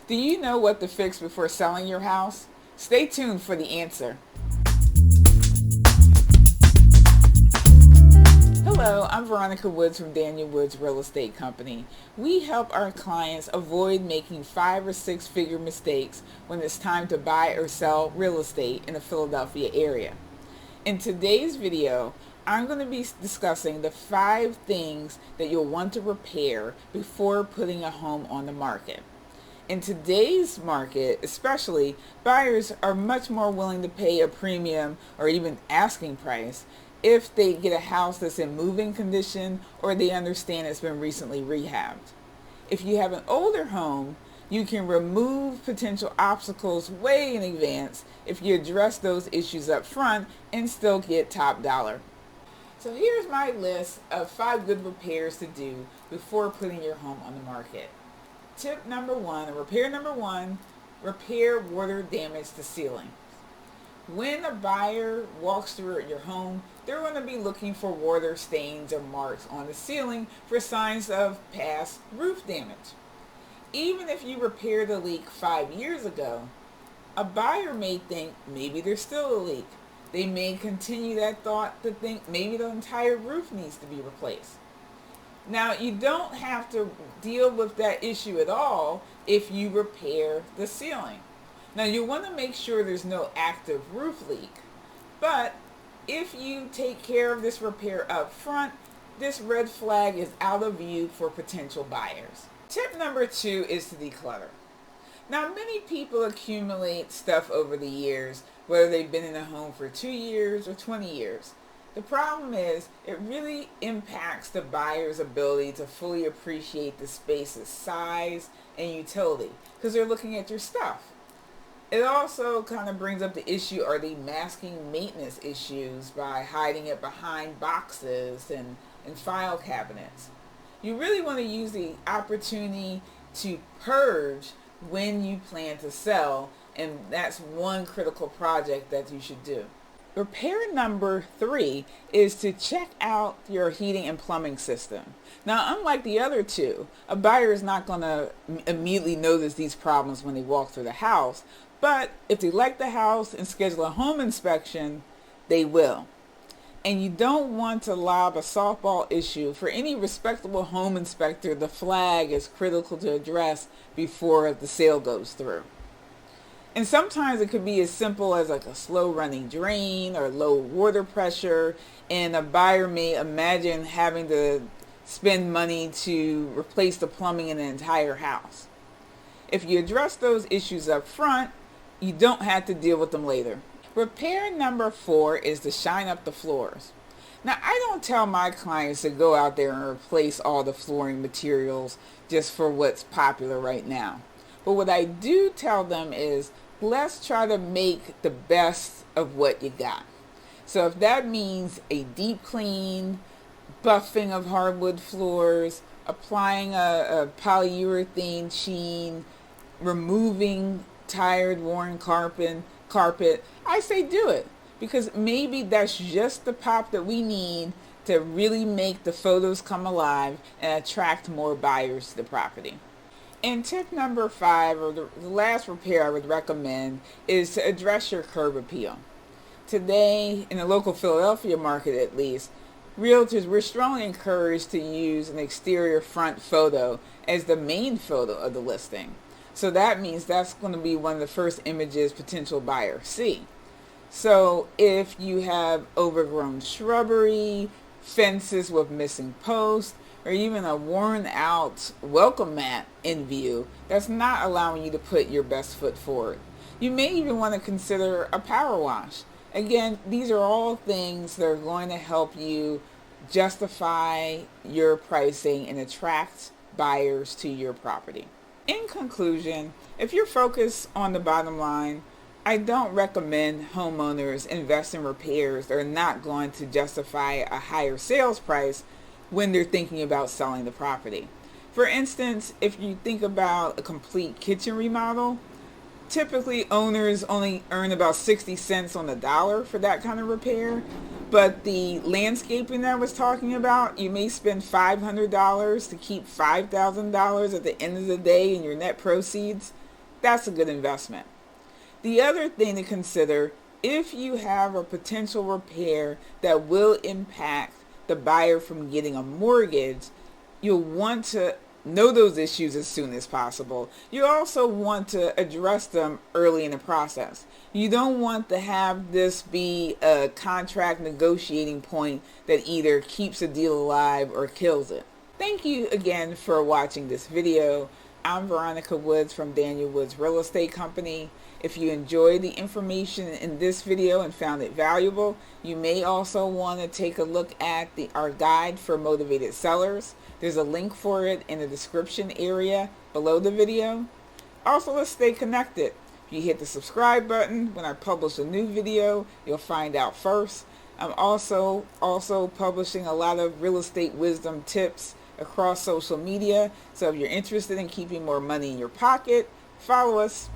Do you know what to fix before selling your house? Stay tuned for the answer. Hello, I'm Veronica Woods from Daniel Woods Real Estate Company. We help our clients avoid making 5 or 6 figure mistakes when it's time to buy or sell real estate in the Philadelphia area. In today's video, I'm going to be discussing the 5 things that you'll want to repair before putting a home on the market. In today's market, especially, buyers are much more willing to pay a premium or even asking price if they get a house that's in moving condition or they understand it's been recently rehabbed. If you have an older home, you can remove potential obstacles way in advance if you address those issues up front and still get top dollar. So here's my list of 5 good repairs to do before putting your home on the market. Tip number 1, repair number 1, repair water damage to ceilings. When a buyer walks through your home, they're going to be looking for water stains or marks on the ceiling for signs of past roof damage. Even if you repaired a leak 5 years ago, a buyer may think maybe there's still a leak. They may continue that thought to think maybe the entire roof needs to be replaced. Now, you don't have to deal with that issue at all if you repair the ceiling. Now, you want to make sure there's no active roof leak, but if you take care of this repair up front, this red flag is out of view for potential buyers. Tip number 2 is to declutter. Now, many people accumulate stuff over the years, whether they've been in a home for 2 years or 20 years. The problem is it really impacts the buyer's ability to fully appreciate the space's size and utility because they're looking at your stuff. It also kind of brings up the issue, are they masking maintenance issues by hiding it behind boxes and file cabinets? You really want to use the opportunity to purge when you plan to sell, and that's one critical project that you should do. Repair number 3 is to check out your heating and plumbing system. Now, unlike the other 2, a buyer is not going to immediately notice these problems when they walk through the house, but if they like the house and schedule a home inspection, they will. And you don't want to lob a softball issue. For any respectable home inspector, the flag is critical to address before the sale goes through. And sometimes it could be as simple as like a slow running drain or low water pressure, and a buyer may imagine having to spend money to replace the plumbing in the entire house. If you address those issues up front, you don't have to deal with them later. Repair number 4 is to shine up the floors. Now, I don't tell my clients to go out there and replace all the flooring materials just for what's popular right now. But what I do tell them is, let's try to make the best of what you got. So if that means a deep clean, buffing of hardwood floors, applying a polyurethane sheen, removing tired, worn carpet, I say do it, because maybe that's just the pop that we need to really make the photos come alive and attract more buyers to the property. And tip number 5, or the last repair I would recommend, is to address your curb appeal. Today, in the local Philadelphia market at least, realtors, we're strongly encouraged to use an exterior front photo as the main photo of the listing. So that means that's going to be one of the first images potential buyers see. So if you have overgrown shrubbery, fences with missing posts, or even a worn out welcome mat in view, that's not allowing you to put your best foot forward. You may even want to consider a power wash. Again, these are all things that are going to help you justify your pricing and attract buyers to your property. In conclusion, if you're focused on the bottom line, I don't recommend homeowners invest in repairs that are not going to justify a higher sales price when they're thinking about selling the property. For instance, if you think about a complete kitchen remodel, typically owners only earn about 60 cents on the dollar for that kind of repair. But the landscaping that I was talking about, you may spend $500 to keep $5,000 at the end of the day in your net proceeds. that's a good investment. The other thing to consider, if you have a potential repair that will impact the buyer from getting a mortgage, you'll want to know those issues as soon as possible. You also want to address them early in the process. You don't want to have this be a contract negotiating point that either keeps a deal alive or kills it. Thank you again for watching this video. I'm Veronica Woods from Daniel Woods Real Estate Company. If you enjoyed the information in this video and found it valuable, you may also want to take a look at our guide for motivated sellers. There's a link for it in the description area below the video. Also, let's stay connected. If you hit the subscribe button, when I publish a new video, you'll find out first. I'm also publishing a lot of real estate wisdom tips across social media. So if you're interested in keeping more money in your pocket, follow us.